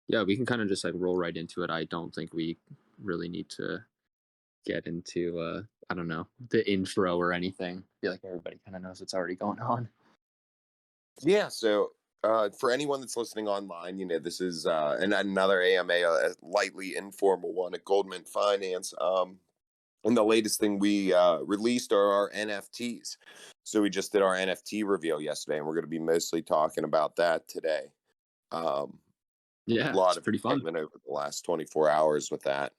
Yeah, we can kind of just like roll right into it. I don't think we really need to get into I don't know, the intro or anything. I feel like everybody kind of knows what's already going on. Yeah. So for anyone that's listening online, this is another AMA, a lightly informal one at GoldMint Finance. And the latest thing we released are our NFTs. So we just did our NFT reveal yesterday, and we're going to be mostly talking about that today. Um, a Yeah, lot it's of pretty fun. excitement over the last 24 hours with that.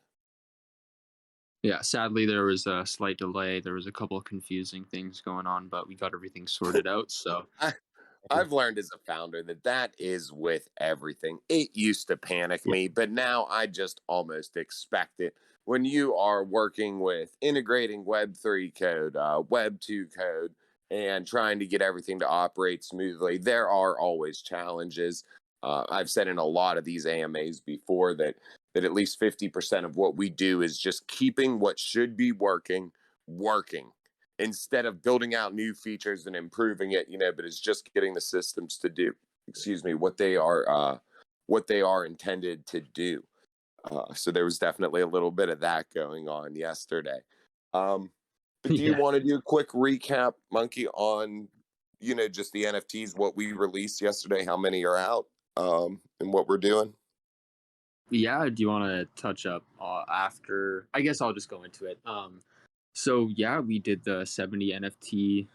Yeah, sadly there was a slight delay. There was a couple of confusing things going on, but we got everything sorted out. So I, I've learned as a founder that is with everything. It used to panic yeah, me, but now I just almost expect it. When you are working with integrating Web3 code, Web2 code, and trying to get everything to operate smoothly, there are always challenges. I've said in a lot of these AMAs before that at least 50% of what we do is just keeping what should be working instead of building out new features and improving it, but it's just getting the systems to do, excuse me, what they are intended to do. So there was definitely a little bit of that going on yesterday. But do you yeah, want to do a quick recap, Monkey, on just the NFTs, what we released yesterday, how many are out, and what we're doing? yeah. Do you want to touch up after? I guess I'll just go into it. So yeah, we did the 70 NFT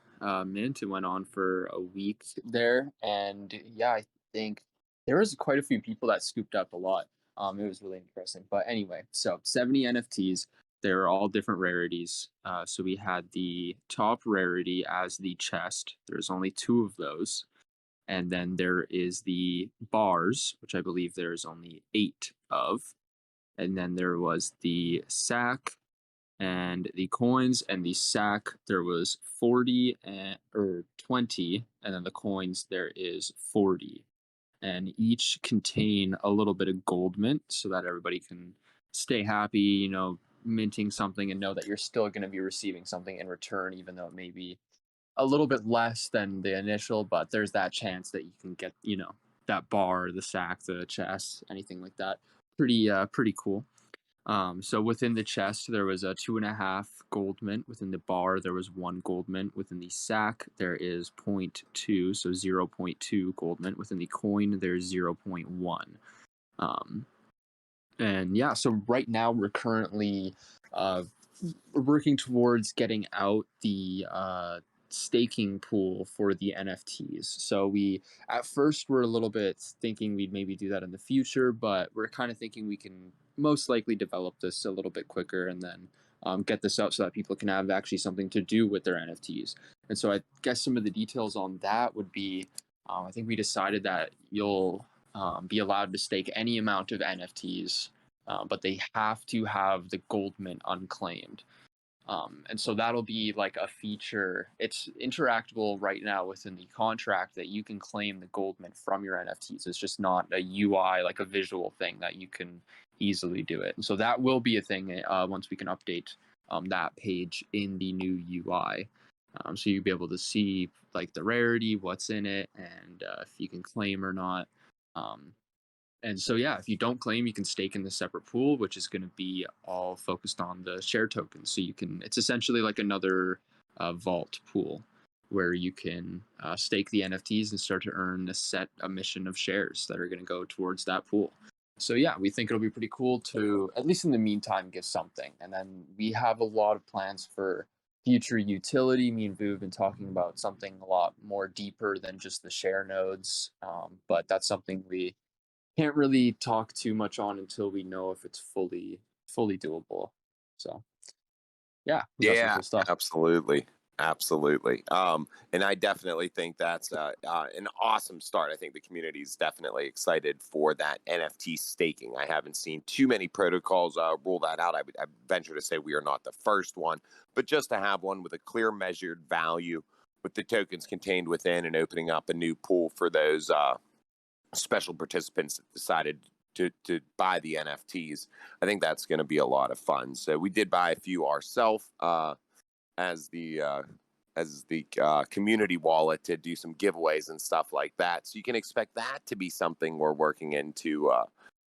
mint. It went on for a week there, and yeah, I think there was quite a few people that scooped up a lot. It was really interesting. But anyway, so 70 NFTs. They're all different rarities. So we had the top rarity as the chest. There's only two of those, and then there is the bars, which I believe there's only eight of, and then there was the sack and the coins and the sack there was 40 and or 20, and then the coins there is 40, and each contain a little bit of gold mint so that everybody can stay happy, minting something and know that you're still going to be receiving something in return, even though it may be a little bit less than the initial, but there's that chance that you can get, that bar, the sack, the chest, anything like that. Pretty cool. So within the chest, there was a 2.5 gold mint. Within the bar, there was one gold mint. Within the sack, there is zero point 0.2, so zero point 0.2 gold mint. Within the coin, there's zero point 0.1. Um, and yeah, so right now we're currently uh, working towards getting out the staking pool for the NFTs. So we at first were a little bit thinking we'd maybe do that in the future, but we're kind of thinking we can most likely develop this a little bit quicker and then get this out so that people can have actually something to do with their NFTs. And so I guess some of the details on that would be, I think we decided that you'll be allowed to stake any amount of NFTs, but they have to have the gold mint unclaimed. And so that'll be like a feature. It's interactable right now within the contract that you can claim the gold mint from your NFTs. It's just not a UI, like a visual thing that you can easily do it. And so that will be a thing once we can update that page in the new UI. So you'll be able to see like the rarity, what's in it, and if you can claim or not. Um, and so, yeah, if you don't claim, you can stake in the separate pool, which is going to be all focused on the share tokens. So it's essentially like another vault pool where you can stake the NFTs and start to earn a set emission of shares that are going to go towards that pool. So, yeah, we think it'll be pretty cool to, at least in the meantime, get something. And then we have a lot of plans for future utility. Me and Vuu have been talking about something a lot more deeper than just the share nodes. But that's something we can't really talk too much on until we know if it's fully doable. So yeah, we got some Yeah, cool stuff. absolutely. Absolutely. And I definitely think that's an awesome start. I think the community is definitely excited for that NFT staking. I haven't seen too many protocols rule that out. I venture to say we are not the first one, but just to have one with a clear measured value with the tokens contained within and opening up a new pool for those special participants that decided to buy the NFTs. I think that's going to be a lot of fun. So we did buy a few ourselves as the community wallet to do some giveaways and stuff like that. So you can expect that to be something we're working into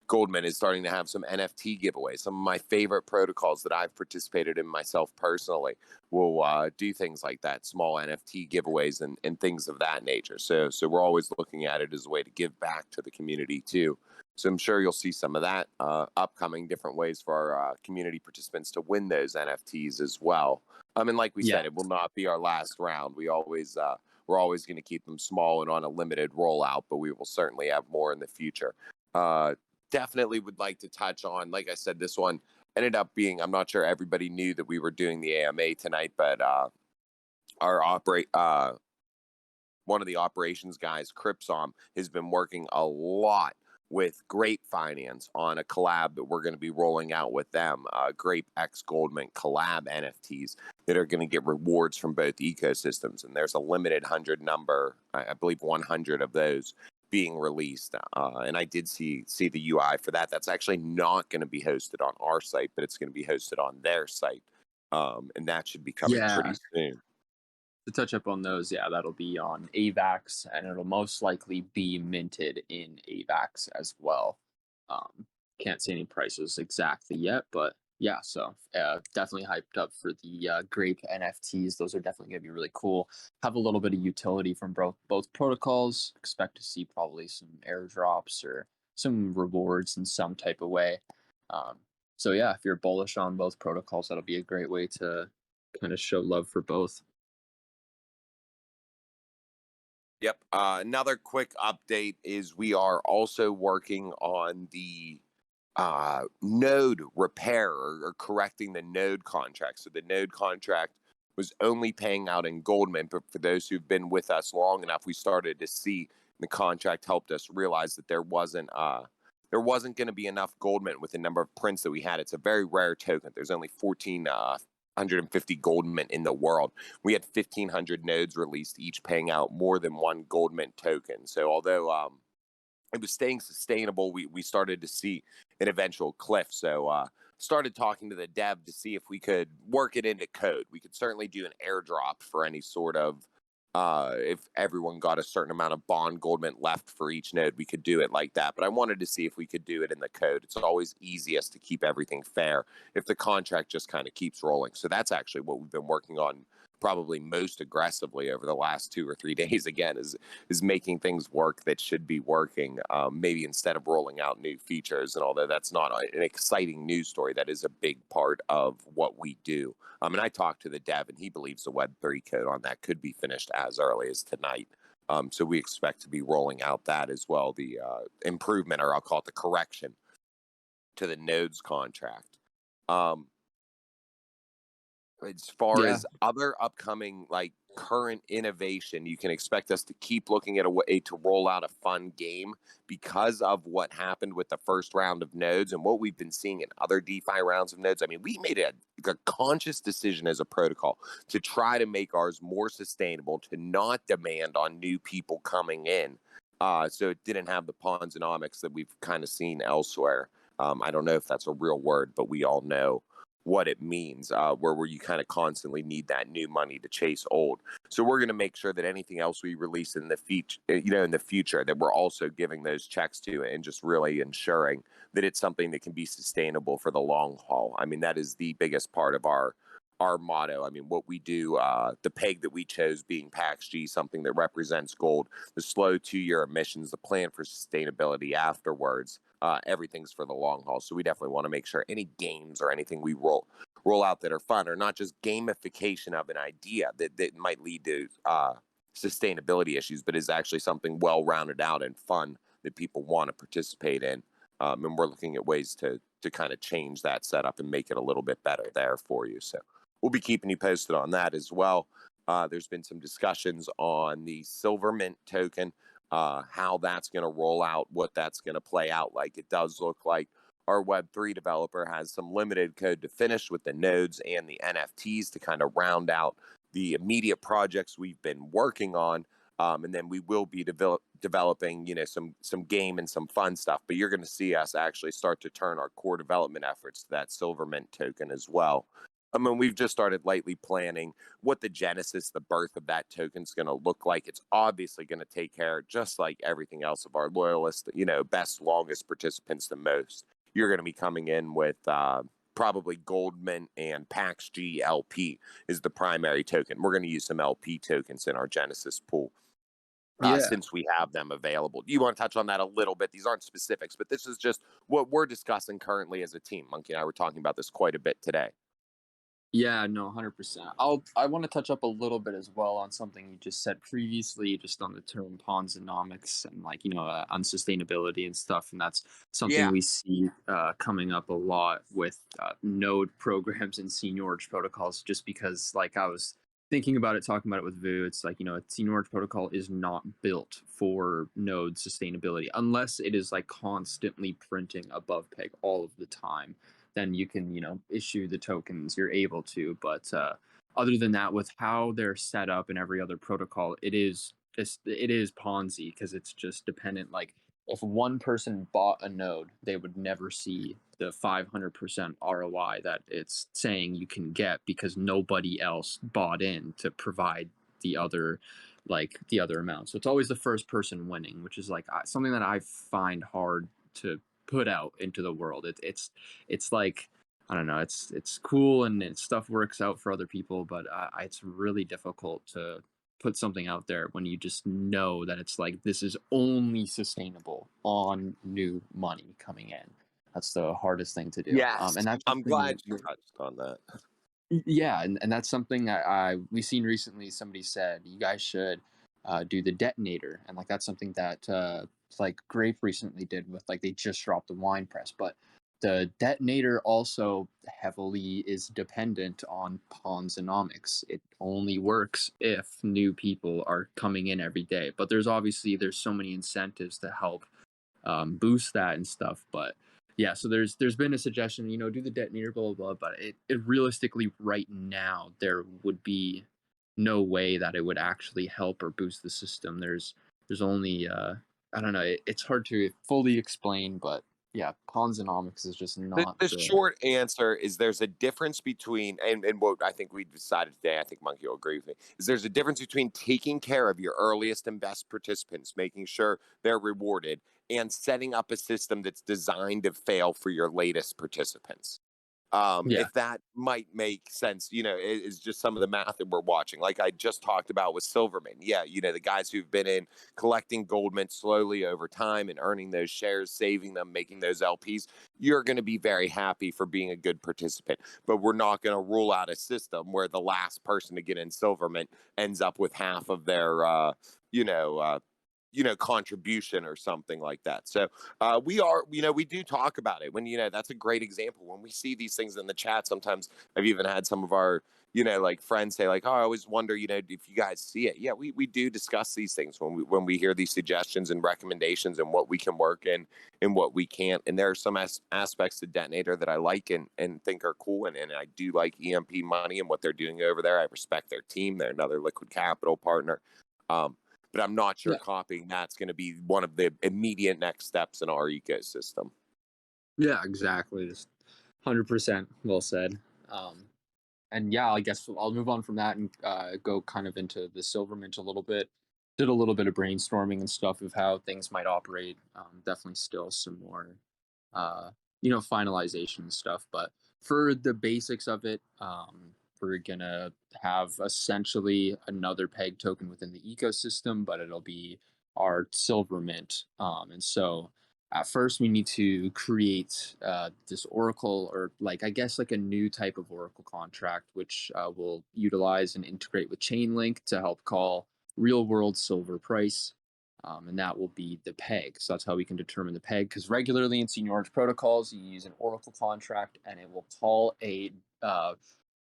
GoldMint is starting to have some NFT giveaways. Some of my favorite protocols that I've participated in myself personally will do things like that, small NFT giveaways and things of that nature. So we're always looking at it as a way to give back to the community too. So I'm sure you'll see some of that upcoming, different ways for our community participants to win those NFTs as well. And like we Yeah. said, it will not be our last round. We're always going to keep them small and on a limited rollout, but we will certainly have more in the future. Uh, Definitely would like to touch on, like I said, this one ended up being, I'm not sure everybody knew that we were doing the AMA tonight, but our one of the operations guys, Cripsom, has been working a lot with Grape Finance on a collab that we're going to be rolling out with them, Grape X GoldMint collab NFTs that are going to get rewards from both ecosystems. And there's a limited 100 number, I believe 100 of those being released. And I did see the UI for that. That's actually not going to be hosted on our site, but it's going to be hosted on their site. And that should be coming pretty Yeah. soon. To touch up on those, yeah, that'll be on AVAX, and it'll most likely be minted in AVAX as well. Can't say any prices exactly yet, but yeah, so definitely hyped up for the Grape NFTs. Those are definitely going to be really cool. Have a little bit of utility from both protocols. Expect to see probably some airdrops or some rewards in some type of way. Um, so yeah, if you're bullish on both protocols, that'll be a great way to kind of show love for both. Yep. Another quick update is we are also working on the node repair or correcting the node contract. So the node contract was only paying out in GoldMint, but for those who've been with us long enough, we started to see the contract helped us realize that there wasn't going to be enough GoldMint with the number of prints that we had. It's a very rare token. There's only 1,450 GoldMint in the world. We had 1,500 nodes released, each paying out more than one GoldMint token. So although it was staying sustainable, we started to see an eventual cliff. So started talking to the dev to see if we could work it into code. We could certainly do an airdrop for any sort of if everyone got a certain amount of bond GoldMint left for each node, we could do it like that. But I wanted to see if we could do it in the code. It's always easiest to keep everything fair if the contract just kind of keeps rolling. So that's actually what we've been working on probably most aggressively over the last 2 or 3 days. Again, is making things work that should be working, maybe instead of rolling out new features. And although that's not an exciting news story, that is a big part of what we do. And I talked to the dev, and he believes the Web3 code on that could be finished as early as tonight. So we expect to be rolling out that as well, the improvement, or I'll call it the correction to the nodes contract. As far Yeah. as other upcoming, like, current innovation, you can expect us to keep looking at a way to roll out a fun game because of what happened with the first round of nodes and what we've been seeing in other DeFi rounds of nodes. I mean, we made a conscious decision as a protocol to try to make ours more sustainable, to not demand on new people coming in. So it didn't have the Ponzonomics that we've kind of seen elsewhere. I don't know if that's a real word, but we all know what it means, where you kind of constantly need that new money to chase old. So we're going to make sure that anything else we release in the future, that we're also giving those checks to and just really ensuring that it's something that can be sustainable for the long haul. I mean, that is the biggest part of our motto. I mean, what we do, the peg that we chose being PAX G, something that represents gold, the slow 2-year emissions, the plan for sustainability afterwards. Everything's for the long haul. So we definitely want to make sure any games or anything we roll out that are fun are not just gamification of an idea that might lead to sustainability issues, but is actually something well rounded out and fun that people want to participate in. And we're looking at ways to kind of change that setup and make it a little bit better there for you. So we'll be keeping you posted on that as well. There's been some discussions on the Silvermint token, how that's going to roll out, what that's going to play out like. It does look like our Web3 developer has some limited code to finish with the nodes and the NFTs to kind of round out the immediate projects we've been working on. And then we will be developing, some game and some fun stuff. But you're going to see us actually start to turn our core development efforts to that Silvermint token as well. I mean, we've just started lightly planning what the genesis, the birth of that token is going to look like. It's obviously going to take care, just like everything else, of our loyalist, best, longest participants the most. You're going to be coming in with probably GoldMint and PAX GLP is the primary token. We're going to use some LP tokens in our genesis pool. Yeah. Since we have them available. Do you want to touch on that a little bit? These aren't specifics, but this is just what we're discussing currently as a team. Monkey and I were talking about this quite a bit today. Yeah, no, 100%. I want to touch up a little bit as well on something you just said previously, just on the term Ponzonomics and like unsustainability and stuff, and that's something Yeah. we see coming up a lot with node programs and seniorage protocols. Just because, like, I was thinking about it, talking about it with Vuu, it's like a seniorage protocol is not built for node sustainability unless it is like constantly printing above peg all of the time. Then you can issue the tokens, you're able to. But other than that, with how they're set up in every other protocol, it is Ponzi, because it's just dependent. Like, if one person bought a node, they would never see the 500% ROI that it's saying you can get, because nobody else bought in to provide the other the other amount. So it's always the first person winning, which is like something that I find hard to put out into the world. It's like, I don't know. It's cool, and stuff works out for other people, but it's really difficult to put something out there when you just know that it's like this is only sustainable on new money coming in. That's the hardest thing to do. Yes. And that's I'm something glad you touched on that. yeah, and that's something we seen recently. Somebody said you guys should do the detonator, and like that's something that like Grape recently did with, like, they just dropped the wine press. But the detonator also heavily is dependent on Ponzonomics. It only works if new people are coming in every day. But there's so many incentives to help boost that and stuff. But yeah, so there's been a suggestion, do the detonator, blah blah blah. But it realistically, right now, there would be no way that it would actually help or boost the system. There's only I don't know. It's hard to fully explain, but yeah, Ponzonomics is just The, not the the short answer is there's a difference between, and what I think we decided today, I think Monkey will agree with me, is there's a difference between taking care of your earliest and best participants, making sure they're rewarded, and setting up a system that's designed to fail for your latest participants. yeah If that might make sense, is just some of the math that we're watching. Like I just talked about with Silverman. Yeah, the guys who've been in collecting gold mint slowly over time and earning those shares, saving them, making those LPs, you're going to be very happy for being a good participant. But we're not going to rule out a system where the last person to get in Silvermint ends up with half of their, you know, uh, contribution or something like that. So we do talk about it when, that's a great example. When we see these things in the chat, sometimes I've even had some of our, like friends say like, oh, I always wonder, if you guys see it. Yeah, we do discuss these things when we hear these suggestions and recommendations and what we can work in and what we can't. And there are some aspects to Detonator that I like and think are cool. And I do like EMP Money and what they're doing over there. I respect their team. They're another liquid capital partner. But I'm not sure yeah copying that's going to be one of the immediate next steps in our ecosystem. yeah exactly. Just 100% well said. Um, and yeah, I guess I'll move on from that and go kind of into the Silvermint a little bit. Did a little bit of brainstorming and stuff of how things might operate. Definitely still some more, uh, finalization and stuff. But for the basics of it, we're gonna have essentially another peg token within the ecosystem, but it'll be our Silvermint. And so at first we need to create this oracle, or like, I guess, like a new type of oracle contract, which will utilize and integrate with chainlink to help call real world silver price. And that will be the peg. So that's how we can determine the peg, because regularly in seniorage protocols you use an oracle contract and it will call a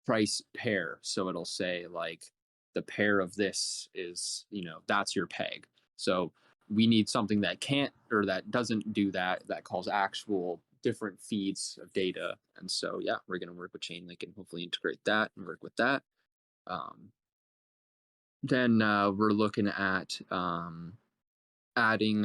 price pair. So it'll say like the pair of this is, that's your peg. So we need something that can't, or that doesn't do that, that calls actual different feeds of data. And so yeah, we're going to work with chainlink and hopefully integrate that and work with that. um, then we're looking at adding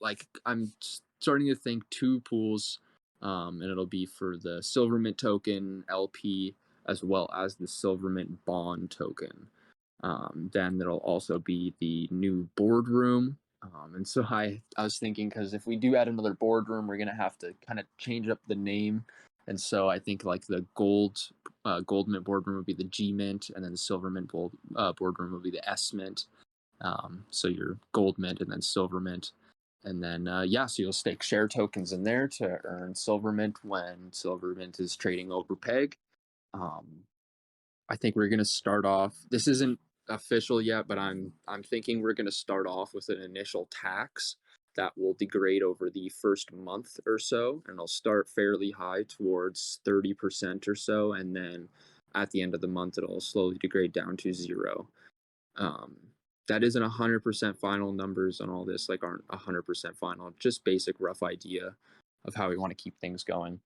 like, I'm starting to think two pools. And it'll be for the Silvermint token LP, as well as the Silvermint Bond token. Then there'll also be the new boardroom. And so I was thinking, because if we do add another boardroom, we're gonna have to kind of change up the name. And so I think like the gold mint boardroom would be the G mint, and then the silver mint boardroom would be the S mint. So your gold mint and then silver mint. And then yeah, so you'll stake share tokens in there to earn silver mint when silver mint is trading over peg. Um, I think we're gonna start off. This isn't official yet, but I'm thinking we're gonna start off with an initial tax that will degrade over the first month or so, and it'll start fairly high towards 30% or so, and then at the end of the month it'll slowly degrade down to zero. Um, that isn't 100% final. Numbers on all this like aren't 100% final. Just basic rough idea of how we want to keep things going.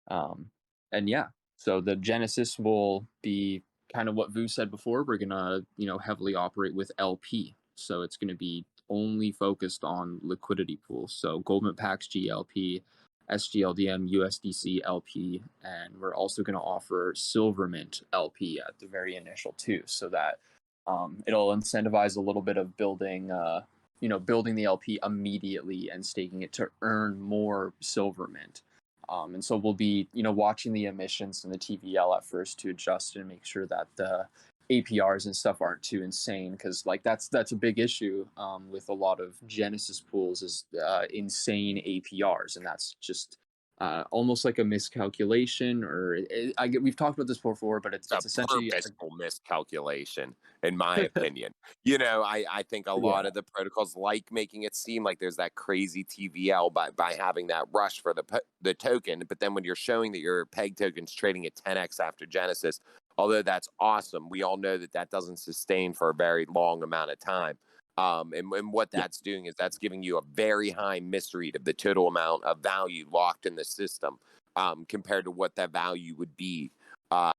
Um, and yeah, so the genesis will be kind of what Vuu said before. We're gonna, heavily operate with LP. So it's gonna be only focused on liquidity pools. So GoldMint Pax GLP, SGLDM, USDC LP, and we're also gonna offer Silvermint LP at the very initial too, so that it'll incentivize a little bit of building the LP immediately and staking it to earn more Silvermint. And so we'll be, watching the emissions and the TVL at first to adjust and make sure that the APRs and stuff aren't too insane, because like that's a big issue with a lot of Genesis pools is insane APRs, and that's just almost like a miscalculation, or we've talked about this before, but it's A essentially purposeful miscalculation, in my opinion. I think a lot yeah. of the protocols like making it seem like there's that crazy TVL by having that rush for the token, but then when you're showing that your peg token's trading at 10x after Genesis, although that's awesome, we all know that that doesn't sustain for a very long amount of time. And what Yeah. that's doing is that's giving you a very high misread of the total amount of value locked in the system, compared to what that value would be. Uh,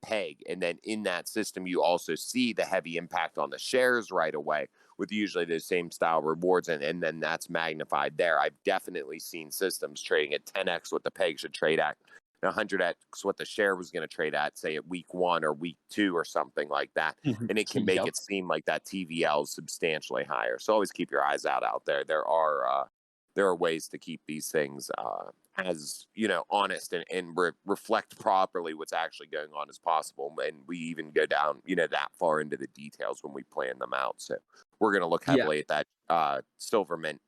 Peg. And then in that system, you also see the heavy impact on the shares right away with usually the same style rewards. And then that's magnified there. I've definitely seen systems trading at 10x what the peg should trade at, 100x what the share was going to trade at, say at week 1 or week 2 or something like that. Mhm. And it can make Yep. it seem like that TVL is substantially higher. So always keep your eyes out there. There are ways to keep these things as honest and reflect properly what's actually going on as possible, and we even go down that far into the details when we plan them out. So we're going to look Yeah. heavily at that Silvermint,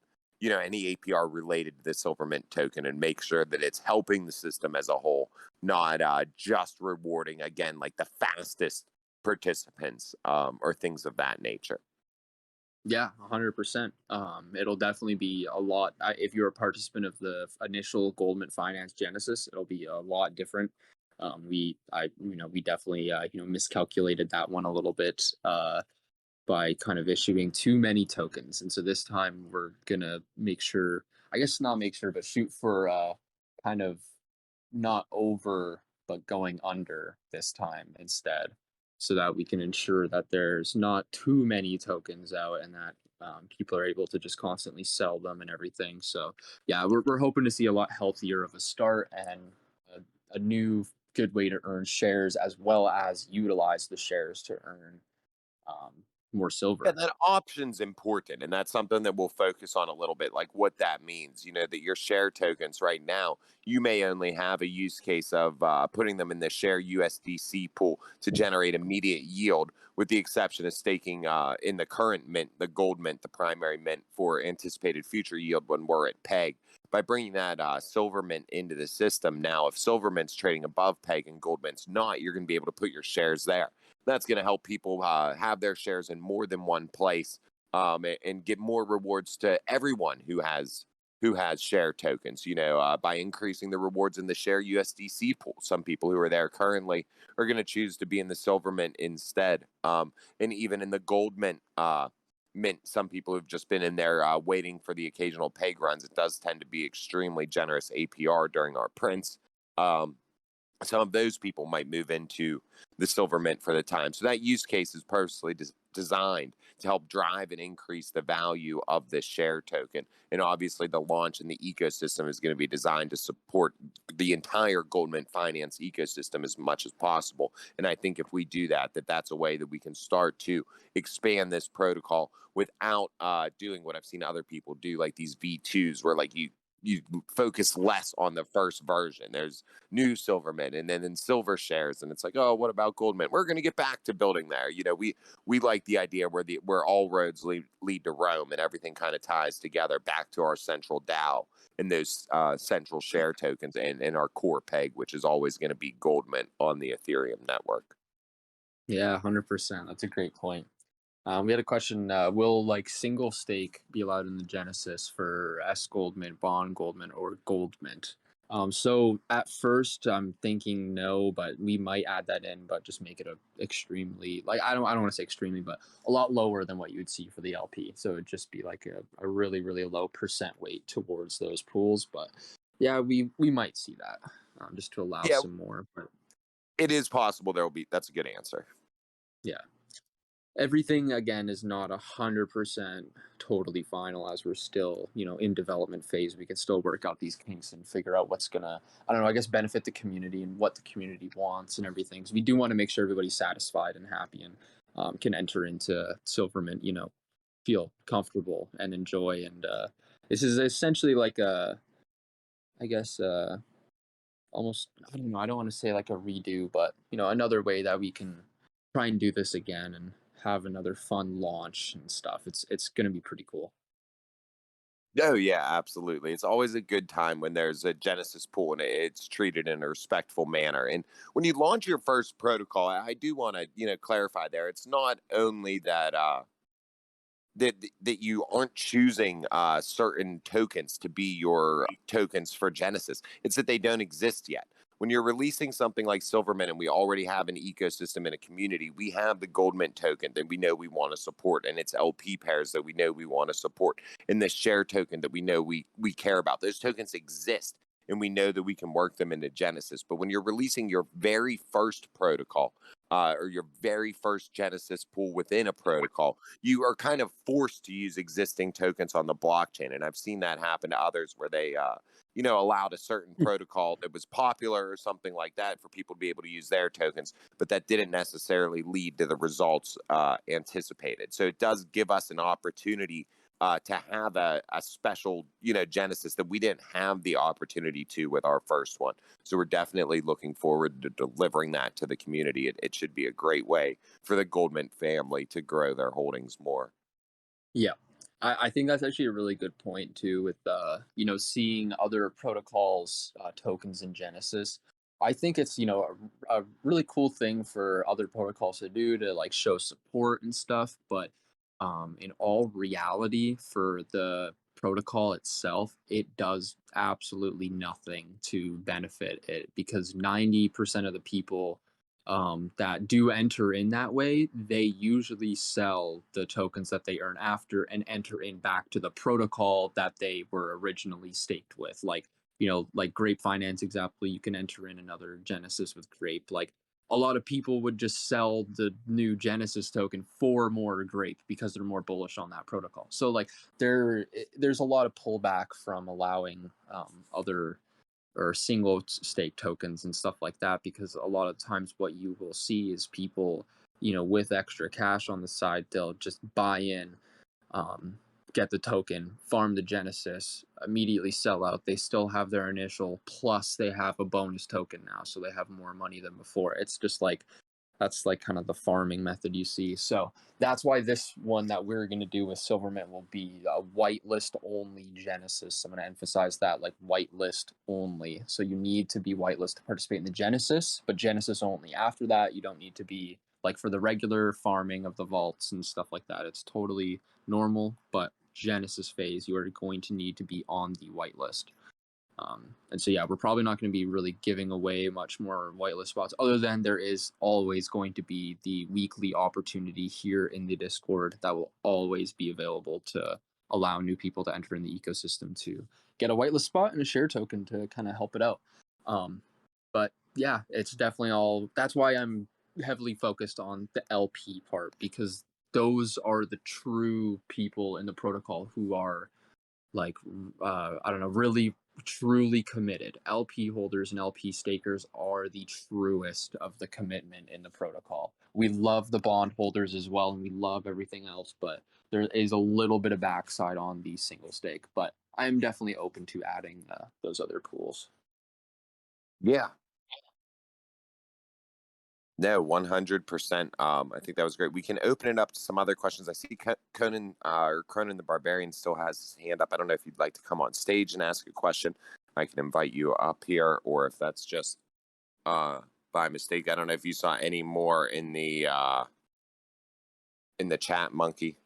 any APR related to the Silvermint token, and make sure that it's helping the system as a whole, not just rewarding again like the fastest participants, or things of that nature. Yeah, 100%. It'll definitely be a lot. If you're a participant of the initial GoldMint Finance Genesis, it'll be a lot different. We definitely, miscalculated that one a little bit by kind of issuing too many tokens, and so this time we're gonna make sure. I guess not make sure, but shoot for kind of not over, but going under this time instead, so that we can ensure that there's not too many tokens out and that people are able to just constantly sell them and everything. So, yeah, we're hoping to see a lot healthier of a start and a new good way to earn shares as well as utilize the shares to earn um, more Yeah, silver. that option's important, and that's something that we'll focus on a little bit, like what that means. That your share tokens right now, you may only have a use case of putting them in the share USDC pool to generate immediate yield, with the exception of staking in the current mint, the gold mint, the primary mint, for anticipated future yield when we're at peg. By bringing that silver mint into the system now, if silver mint's trading above peg and gold mint's not, you're going to be able to put your shares there. That's going to help people have their shares in more than one place, and give more rewards to everyone who has share tokens. By increasing the rewards in the share USDC pool, some people who are there currently are going to choose to be in the silver mint instead, and even in the gold mint, some people who've just been in there waiting for the occasional peg runs. It does tend to be extremely generous APR during our prints. Um, some of those people might move into the silver mint for the time. So that use case is purposely designed to help drive and increase the value of this share token. And obviously, the launch and the ecosystem is going to be designed to support the entire GoldMint Finance ecosystem as much as possible. And I think if we do that, that's a way that we can start to expand this protocol without doing what I've seen other people do, like these V2s, where like you focus less on the first version. There's new Silvermint and then in Silver shares, and it's like, oh, what about GoldMint? We're going to get back to building there. We like the idea where all roads lead to Rome, and everything kind of ties together back to our central DAO and those central share tokens and our core peg, which is always going to be GoldMint on the Ethereum network. Yeah, 100%. That's a great point. We had a question: will like single stake be allowed in the Genesis for S Goldmint, Bond Goldmint, or Goldmint? So at first I'm thinking no, but we might add that in, but just make it a extremely, like, I don't want to say extremely, but a lot lower than what you would see for the LP. So it'd just be like a really really low percent weight towards those pools. But yeah, we might see that, just to allow Yeah, some more. But it is possible there will be. That's a good answer. yeah, everything again is not 100% totally final, as we're still, in development phase. We can still work out these kinks and figure out what's gonna, I don't know, I guess, benefit the community and what the community wants and everything. So we do want to make sure everybody's satisfied and happy, and can enter into Silvermint, feel comfortable and enjoy. And this is essentially like a, I guess, almost, I don't know, I don't want to say like a redo, but another way that we can try and do this again and have another fun launch and stuff. It's going to be pretty cool. Oh yeah, absolutely. It's always a good time when there's a Genesis pool and it's treated in a respectful manner. And when you launch your first protocol, I do want to clarify there. It's not only that you aren't choosing certain tokens to be your tokens for Genesis. It's that they don't exist yet. When you're releasing something like Silvermint and we already have an ecosystem and a community, we have the GoldMint token that we know we want to support, and its LP pairs that we know we want to support, and the share token that we know we care about. Those tokens exist, and we know that we can work them into Genesis. But when you're releasing your very first protocol, or your very first Genesis pool within a protocol, you are kind of forced to use existing tokens on the blockchain. And I've seen that happen to others where they, allowed a certain protocol that was popular or something like that for people to be able to use their tokens, but that didn't necessarily lead to the results anticipated. So it does give us an opportunity to have a special, Genesis that we didn't have the opportunity to with our first one. So we're definitely looking forward to delivering that to the community. It should be a great way for the GoldMint family to grow their holdings more. Yeah. I think that's actually a really good point too, with seeing other protocols, tokens in Genesis. I think it's, a really cool thing for other protocols to do, to like show support and stuff. But in all reality, for the protocol itself, it does absolutely nothing to benefit it, because 90% of the people that do enter in that way, they usually sell the tokens that they earn after and enter in back to the protocol that they were originally staked with. Like, like Grape Finance example, you can enter in another Genesis with Grape. Like, a lot of people would just sell the new Genesis token for more Grape because they're more bullish on that protocol. So like there's a lot of pullback from allowing other or single stake tokens and stuff like that, because a lot of times what you will see is people, with extra cash on the side, they'll just buy in, um, get the token, farm the Genesis, immediately sell out. They still have their initial, plus they have a bonus token now, so they have more money than before. It's just like, that's like kind of the farming method you see. So that's why this one that we're going to do with Silvermint will be a whitelist only Genesis. I'm going to emphasize that, like, whitelist only. So you need to be whitelist to participate in the Genesis, but Genesis only. After that, you don't need to be, like, for the regular farming of the vaults and stuff like that. It's totally normal, but Genesis phase, you are going to need to be on the whitelist. And so, yeah, we're probably not going to be really giving away much more whitelist spots, other than there is always going to be the weekly opportunity here in the Discord that will always be available to allow new people to enter in the ecosystem to get a whitelist spot and a share token to kind of help it out. But yeah, it's definitely all, that's why I'm heavily focused on the LP part, because those are the true people in the protocol who are like, I don't know, really truly committed. LP holders and LP stakers are the truest of the commitment in the protocol. We love the bond holders as well, and we love everything else, but there is a little bit of backside on the single stake. But I'm definitely open to adding those other pools. Yeah. No, 100%. I think that was great. We can open it up to some other questions. I see Conan or Cronin the Barbarian still has his hand up. I don't know if you'd like to come on stage and ask a question. I can invite you up here, or if that's just uh, by mistake. I don't know if you saw any more in the chat, Monkey.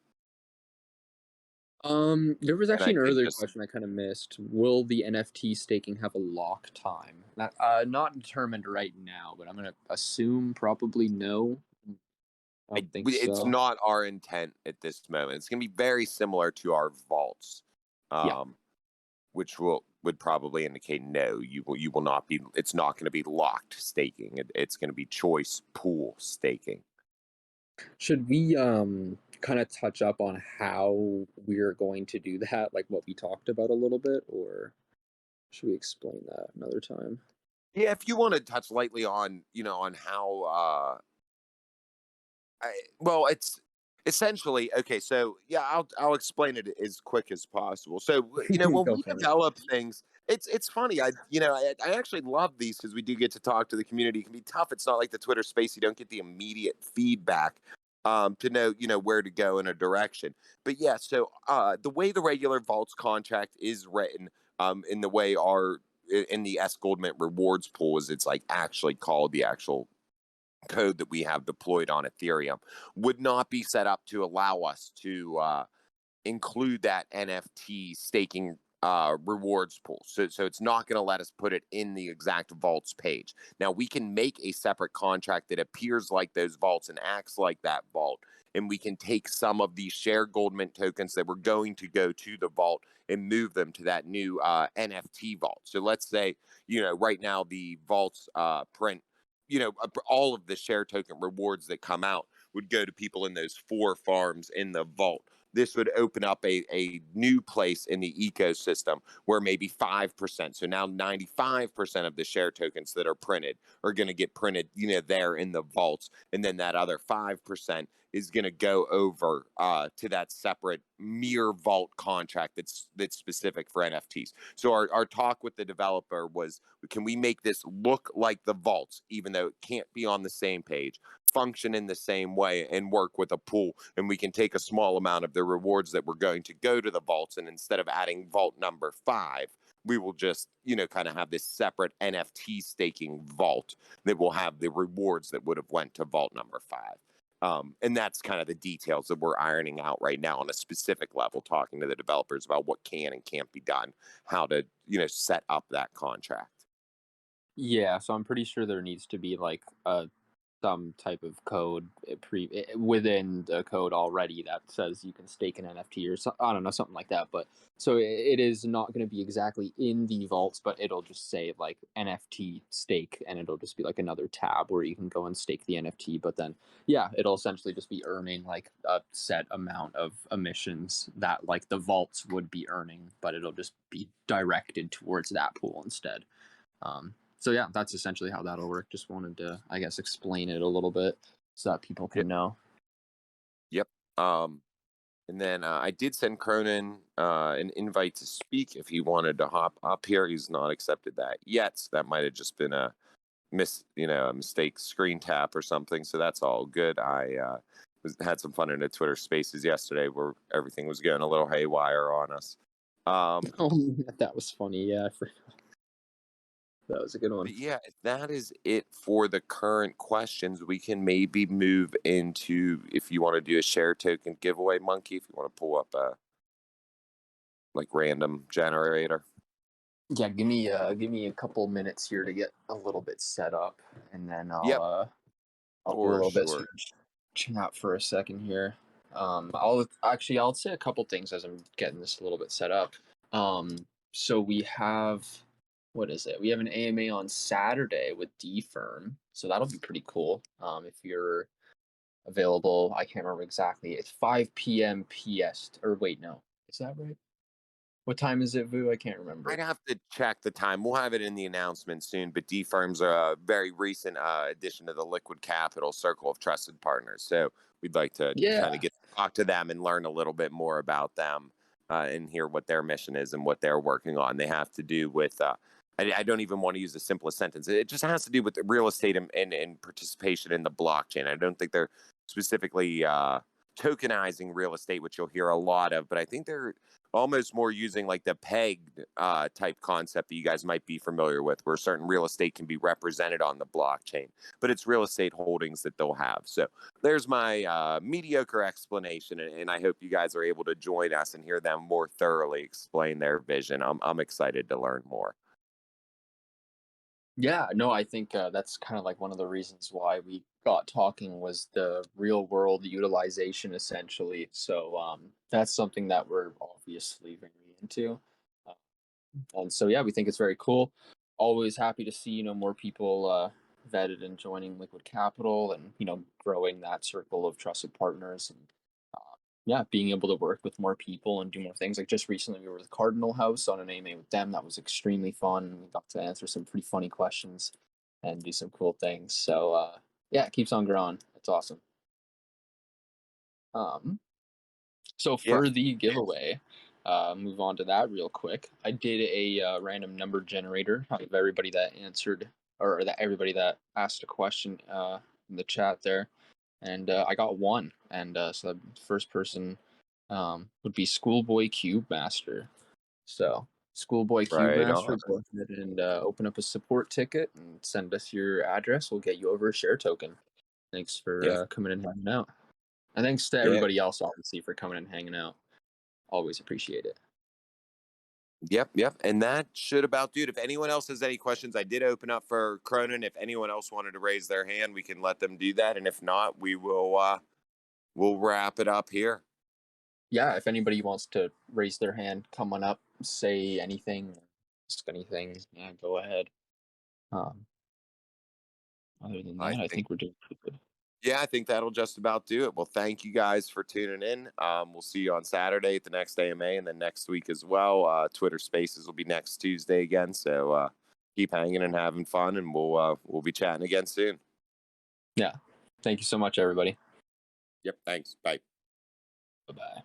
There was And I actually an can earlier just question I kind of missed. Will the NFT staking have a lock time? Not determined right now, but I'm gonna assume probably no. I don't think it's so. not our intent at this moment. It's going to be very similar to our vaults, Yeah. um, which would probably indicate no. You will not be. It's not going to be locked staking. It's going to be choice pool staking. Should we kind of touch up on how we're going to do that, like what we talked about a little bit, or should we explain that another time? Yeah, if you want to touch lightly on on how well, it's essentially okay. So yeah, I'll explain it as quick as possible. So when Go we for it. develop things, it's funny. I actually love these because we do get to talk to the community. It can be tough. It's not like the Twitter space. You don't get the immediate feedback to know where to go in a direction. But yeah, so the way the regular vaults contract is written, in the way our in the S GoldMint rewards pool is it's like actually called the actual code that we have deployed on Ethereum would not be set up to allow us to include that NFT staking rewards pool. So it's not going to let us put it in the exact vaults page. Now we can make a separate contract that appears like those vaults and acts like that vault. And we can take some of these shared GoldMint tokens that were going to go to the vault and move them to that new NFT vault. So let's say, right now the vaults print, all of the share token rewards that come out would go to people in those 4 farms in the vault. This would open up a new place in the ecosystem where maybe 5%, so now 95% of the share tokens that are printed are going to get printed, there in the vaults. And then that other 5% is going to go over to that separate mirror vault contract that's specific for NFTs. So our talk with the developer was, can we make this look like the vaults, even though it can't be on the same page, function in the same way, and work with a pool? And we can take a small amount of the rewards that we're going to go to the vaults, and instead of adding vault number 5, we will just kind of have this separate NFT staking vault that will have the rewards that would have went to vault number 5. And that's kind of the details that we're ironing out right now on a specific level, talking to the developers about what can and can't be done, how to set up that contract. Yeah, so I'm pretty sure there needs to be like some type of code within the code already that says you can stake an NFT or I don't know, something like that. But so it is not going to be exactly in the vaults, but it'll just say like NFT stake, and it'll just be like another tab where you can go and stake the NFT. But then, yeah, it'll essentially just be earning like a set amount of emissions that like the vaults would be earning, but it'll just be directed towards that pool instead. So yeah, that's essentially how that'll work. Just wanted to, I guess, explain it a little bit so that people Yep. can know. Yep. And then I did send Cronin an invite to speak if he wanted to hop up here. He's not accepted that yet. So that might have just been a a mistake screen tap or something. So that's all good. I had some fun in the Twitter Spaces yesterday where everything was going a little haywire on us. Oh, that was funny. Yeah, that was a good one. But yeah, if that is it for the current questions, we can maybe move into, if you want to do a share token giveaway, Monkey, if you want to pull up a like random generator. Yeah, give me a couple minutes here to get a little bit set up, and then Yep, I'll do a for little bit sure. chat for a second here. I'll say a couple things as I'm getting this a little bit set up. So we have, what is it? We have an AMA on Saturday with D Firm, so that'll be pretty cool. If you're available, I can't remember exactly. It's 5 p.m. PS. Or wait, no, is that right? What time is it, Vu? I can't I'd remember. have to check the time. We'll have it in the announcement soon. But D Firm's a very recent addition to the liquid capital circle of trusted partners. So we'd like to kind of Yeah. get to talk to them and learn a little bit more about them and hear what their mission is and what they're working on. They have to do with. I don't even want to use the simplest sentence. It just has to do with the real estate and participation in the blockchain. I don't think they're specifically tokenizing real estate, which you'll hear a lot of, but I think they're almost more using like the pegged type concept that you guys might be familiar with, where certain real estate can be represented on the blockchain, but it's real estate holdings that they'll have. So there's my mediocre explanation, and I hope you guys are able to join us and hear them more thoroughly explain their vision. I'm excited to learn more. Yeah, no, I think that's kind of like one of the reasons why we got talking was the real world utilization essentially. So that's something that we're obviously very into. Uh, and so yeah, we think it's very cool. Always happy to see more people vetted and joining Liquid Capital, and growing that circle of trusted partners, and yeah, being able to work with more people and do more things. Like just recently, we were with Cardinal House on an AMA with them. That was extremely fun. We got to answer some pretty funny questions and do some cool things. So yeah, it keeps on growing. It's awesome. Um, so Yeah. for the giveaway, move on to that real quick. I did a random number generator out of everybody that answered, or that everybody that asked a question in the chat there, and I got one. And so the first person would be Schoolboy Cube Master. So Schoolboy Cube Right Master, on. go ahead and open up a support ticket and send us your address. We'll get you over a share token. Thanks for Yeah. coming and hanging out. And thanks to Yeah. everybody else, obviously, for coming and hanging out. Always appreciate it. Yep, yep. And that should about do it. If anyone else has any questions, I did open up for Cronin. If anyone else wanted to raise their hand, we can let them do that. And if not, we'll wrap it up here. Yeah, if anybody wants to raise their hand, come on up, say anything, ask anything, yeah, go ahead. Um, Other than I that, I think think we're doing pretty good. Yeah, I think that'll just about do it. Well, thank you guys for tuning in. We'll see you on Saturday at the next AMA and then next week as well. Twitter Spaces will be next Tuesday again. So keep hanging and having fun, and we'll be chatting again soon. Yeah. Thank you so much, everybody. Yep. Thanks. Bye. Bye bye.